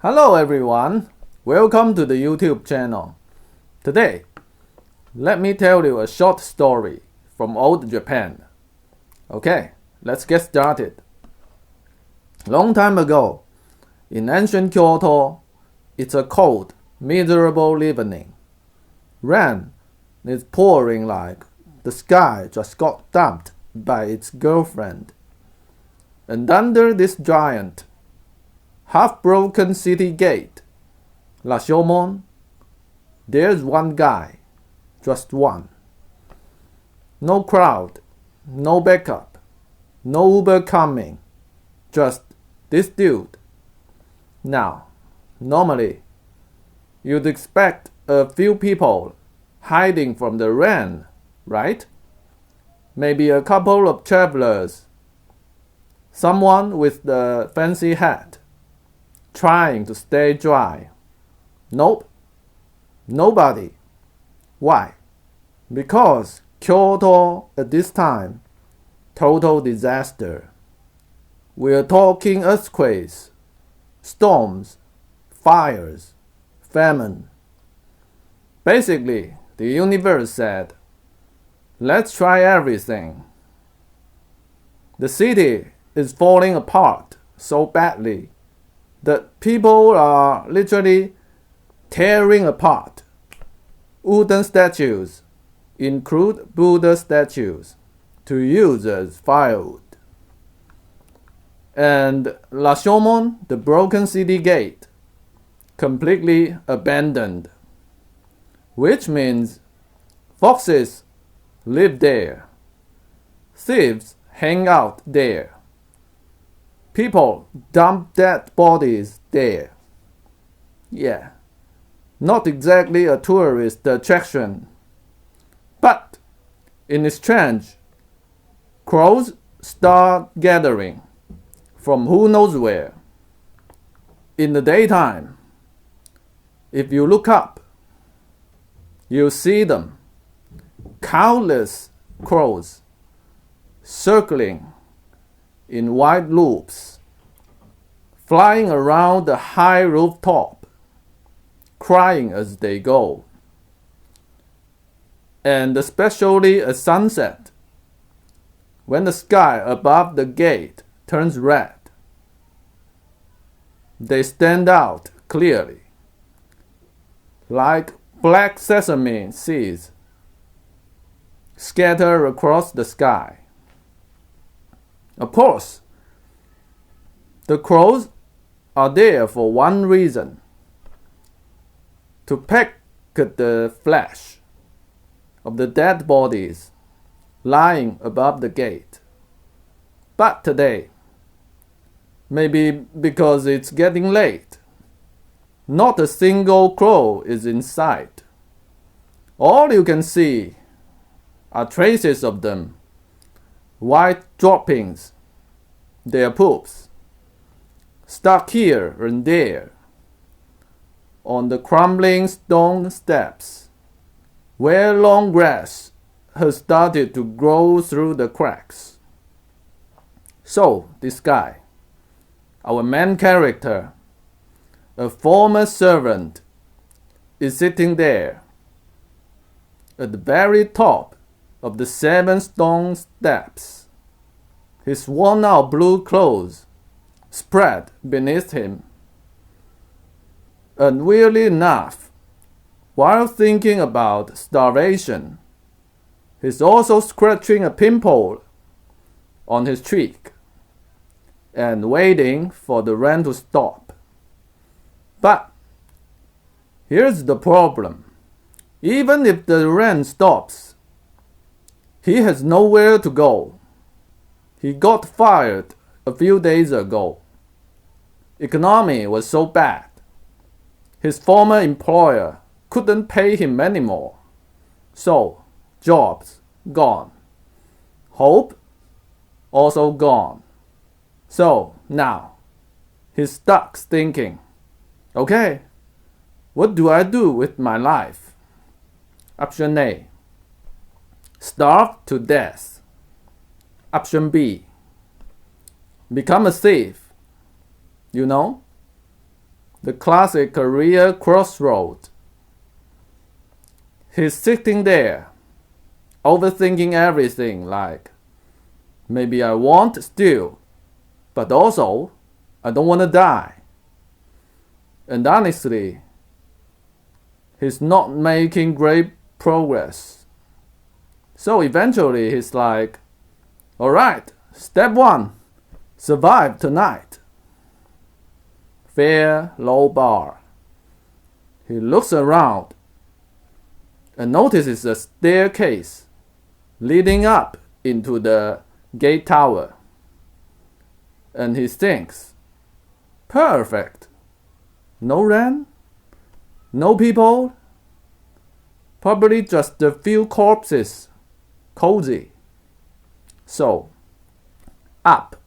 Hello everyone, welcome to the YouTube channel. Today, let me tell you a short story from old Japan. Okay, let's get started. Long time ago, in ancient Kyoto, it's a cold, miserable evening. Rain is pouring like the sky just got dumped by its girlfriend. And under this giant, half-broken city gate, Rashomon, there's one guy, just one. No crowd, no backup, no Uber coming, just this dude. Now, normally, you'd expect a few people hiding from the rain, right? Maybe a couple of travelers, someone with the fancy hat, trying to stay dry. Nope, nobody. Why? Because Kyoto at this time, total disaster. We're talking earthquakes, storms, fires, famine. Basically, the universe said, let's try everything. The city is falling apart so badly that people are literally tearing apart wooden statues, include Buddha statues, to use as firewood. And Rashomon, the broken city gate, completely abandoned, which means foxes live there, thieves hang out there, people dump dead bodies there. Yeah, not exactly a tourist attraction. But in exchange, crows start gathering from who knows where. In the daytime, if you look up, you'll see them, countless crows, circling in wide loops, flying around the high rooftop, crying as they go. And especially at sunset, when the sky above the gate turns red, they stand out clearly, like black sesame seeds scattered across the sky. Of course, the crows are there for one reason: to peck at the flesh of the dead bodies lying above the gate. But today, maybe because it's getting late, not a single crow is in sight. All you can see are traces of them, white droppings, their poops, stuck here and there, on the crumbling stone steps, where long grass has started to grow through the cracks. So this guy, our main character, a former servant, is sitting there at the very top of the 7 stone steps, his worn-out blue clothes spread beneath him. And weirdly enough, while thinking about starvation, he's also scratching a pimple on his cheek and waiting for the rain to stop. But here's the problem. Even if the rain stops, he has nowhere to go. He got fired a few days ago. Economy was so bad, his former employer couldn't pay him anymore. So, jobs gone. Hope also gone. So, now, he's stuck thinking, okay, what do I do with my life? Option A, starve to death. Option B, become a thief. You know? The classic career crossroad. He's sitting there, overthinking everything like, maybe I want still, but also I don't want to die. And honestly, he's not making great progress. So eventually he's like, alright, step 1, survive tonight. Fair, low bar. He looks around and notices a staircase leading up into the gate tower. And he thinks, perfect. No rain, no people, probably just a few corpses, cozy. So, up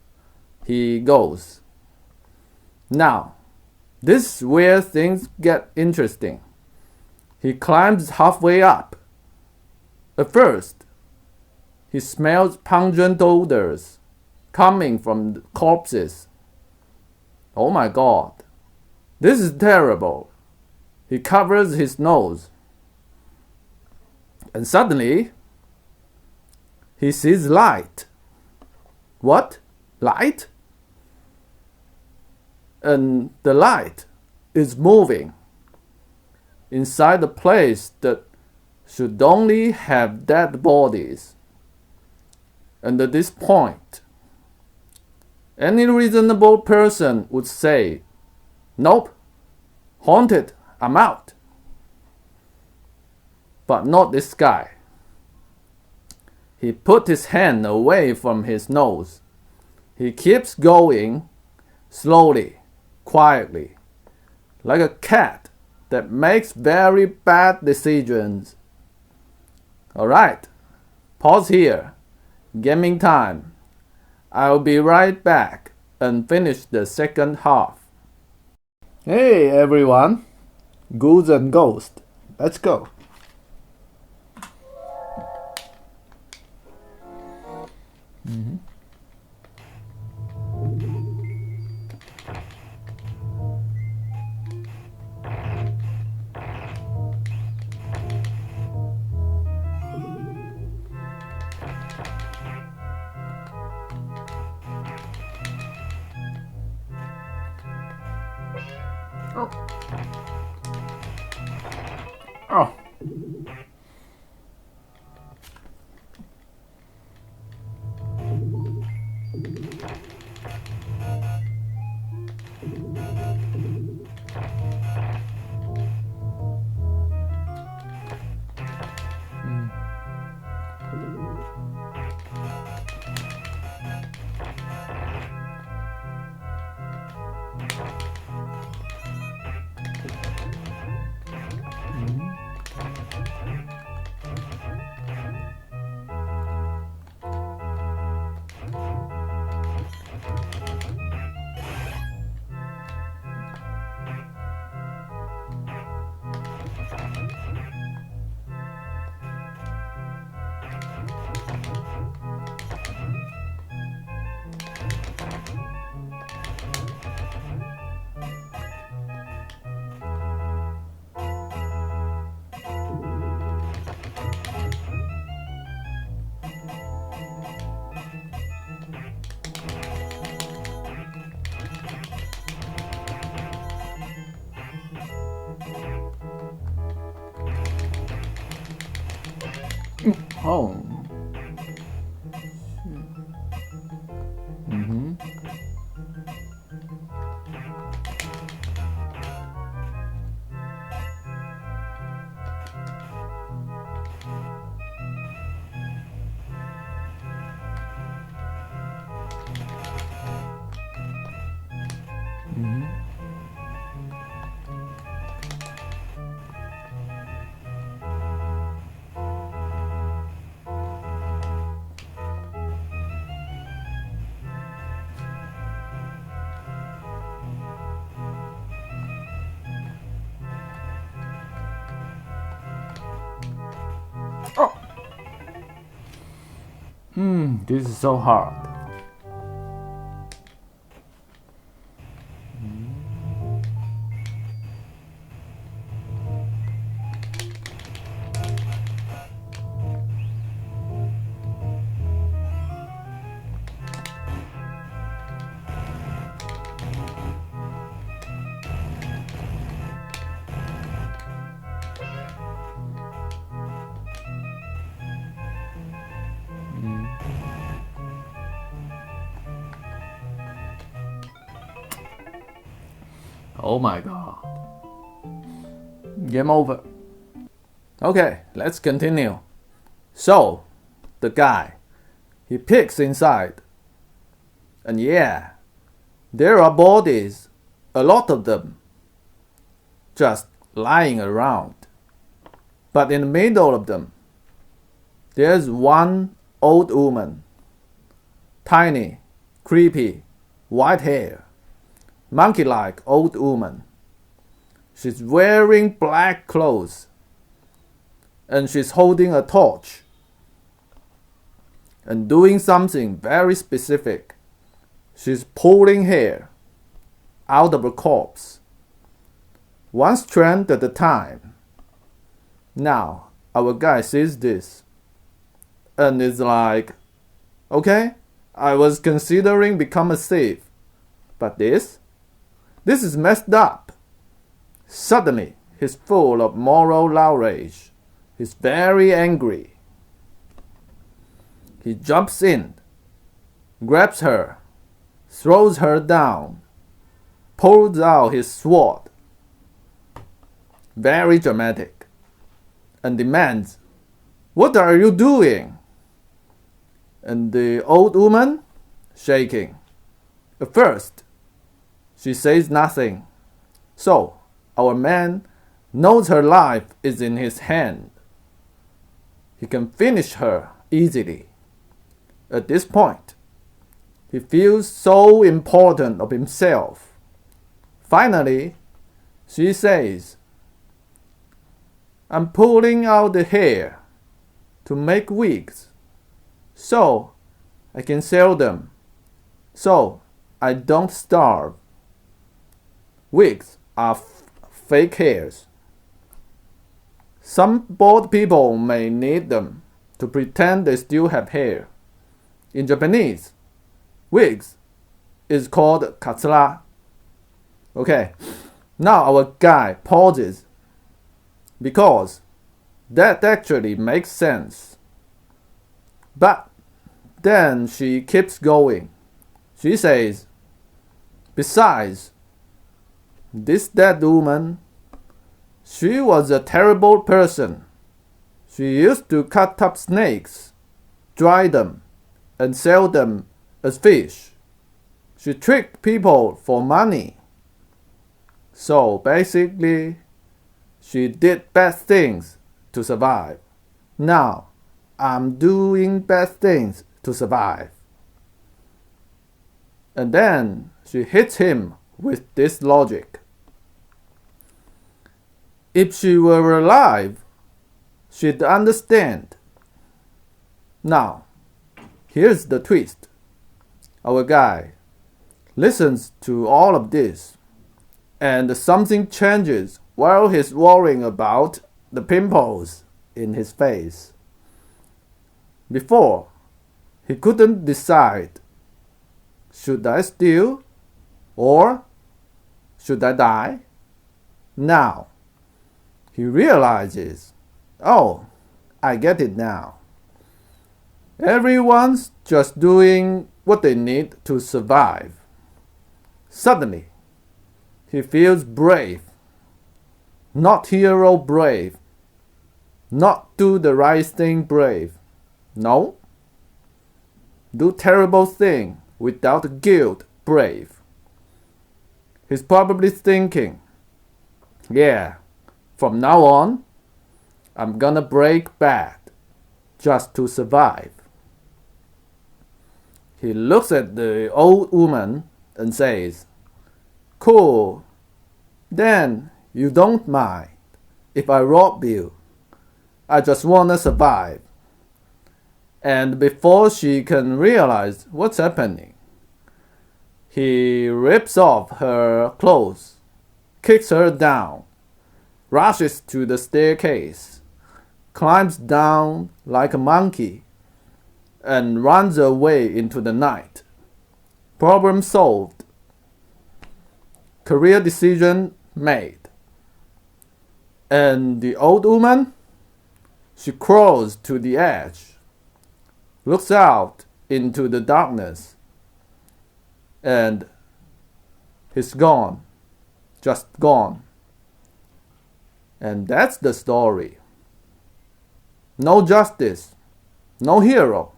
he goes. Now, this is where things get interesting. He climbs halfway up. At first, he smells pungent odors coming from the corpses. Oh my God, this is terrible. He covers his nose. And suddenly, he sees light. What? Light? And the light is moving inside a place that should only have dead bodies. And at this point, any reasonable person would say, nope, haunted, I'm out. But not this guy. He put his hand away from his nose. He keeps going slowly, quietly, like a cat that makes very bad decisions. Alright, pause here. Gaming time. I'll be right back and finish the second half. Hey everyone, Ghouls and Ghosts, let's go. Oh. Oh. Mm-hmm. Oh. This is so hard. Oh my god. Game over. Okay, let's continue. So, the guy, he peeks inside. And yeah, there are bodies, a lot of them, just lying around. But in the middle of them, there's one old woman. Tiny, creepy, white hair, monkey-like old woman. She's wearing black clothes, and she's holding a torch and doing something very specific. She's pulling hair out of a corpse, one strand at a time. Now, our guy sees this and is like, okay, I was considering become a thief, but this is messed up. Suddenly, he's full of moral outrage. He's very angry. He jumps in, grabs her, throws her down, pulls out his sword, very dramatic, and demands, "What are you doing?" And the old woman, shaking. At first, she says nothing. So, our man knows her life is in his hand. He can finish her easily. At this point, he feels so important of himself. Finally, she says, "I'm pulling out the hair to make wigs, so I can sell them, so I don't starve." Wigs are fake hairs. Some bald people may need them to pretend they still have hair. In Japanese, wigs is called katsura. Okay, now our guy pauses because that actually makes sense. But then she keeps going. She says, "Besides, this dead woman, she was a terrible person. She used to cut up snakes, dry them, and sell them as fish. She tricked people for money. So basically, she did bad things to survive. Now, I'm doing bad things to survive." And then she hits him with this logic. If she were alive, she'd understand. Now, here's the twist. Our guy listens to all of this, and something changes while he's worrying about the pimples in his face. Before, he couldn't decide. Should I steal or should I die? Now, he realizes, oh, I get it now. Everyone's just doing what they need to survive. Suddenly, he feels brave. Not hero brave. Not do the right thing brave. No. Do terrible thing without guilt brave. He's probably thinking, yeah, from now on, I'm gonna break bad just to survive. He looks at the old woman and says, "Cool, then you don't mind if I rob you. I just wanna survive." And before she can realize what's happening, he rips off her clothes, kicks her down, rushes to the staircase, climbs down like a monkey, and runs away into the night. Problem solved. Career decision made. And the old woman, she crawls to the edge, looks out into the darkness, and he's gone. just gone. And that's the story. No justice, no hero,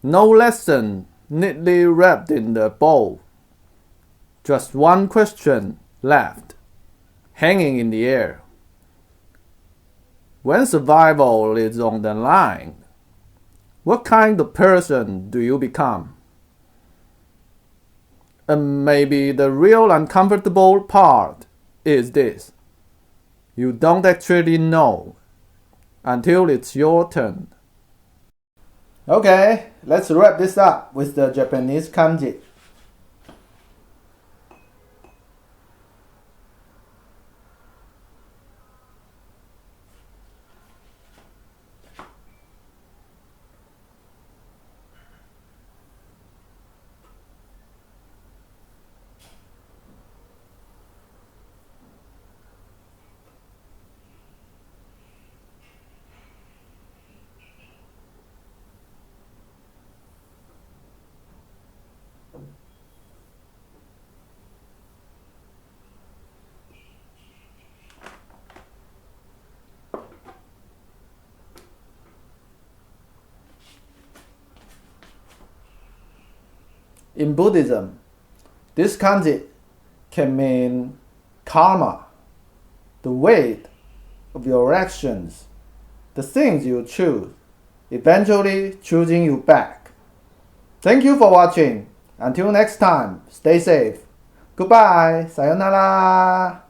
no lesson neatly wrapped in the bow. Just one question left, hanging in the air. When survival is on the line, what kind of person do you become? And maybe the real uncomfortable part is this. You don't actually know until it's your turn. Okay, let's wrap this up with the Japanese kanji. In Buddhism, this kanji can mean karma, the weight of your actions, the things you choose, eventually choosing you back. Thank you for watching. Until next time, stay safe. Goodbye. Sayonara.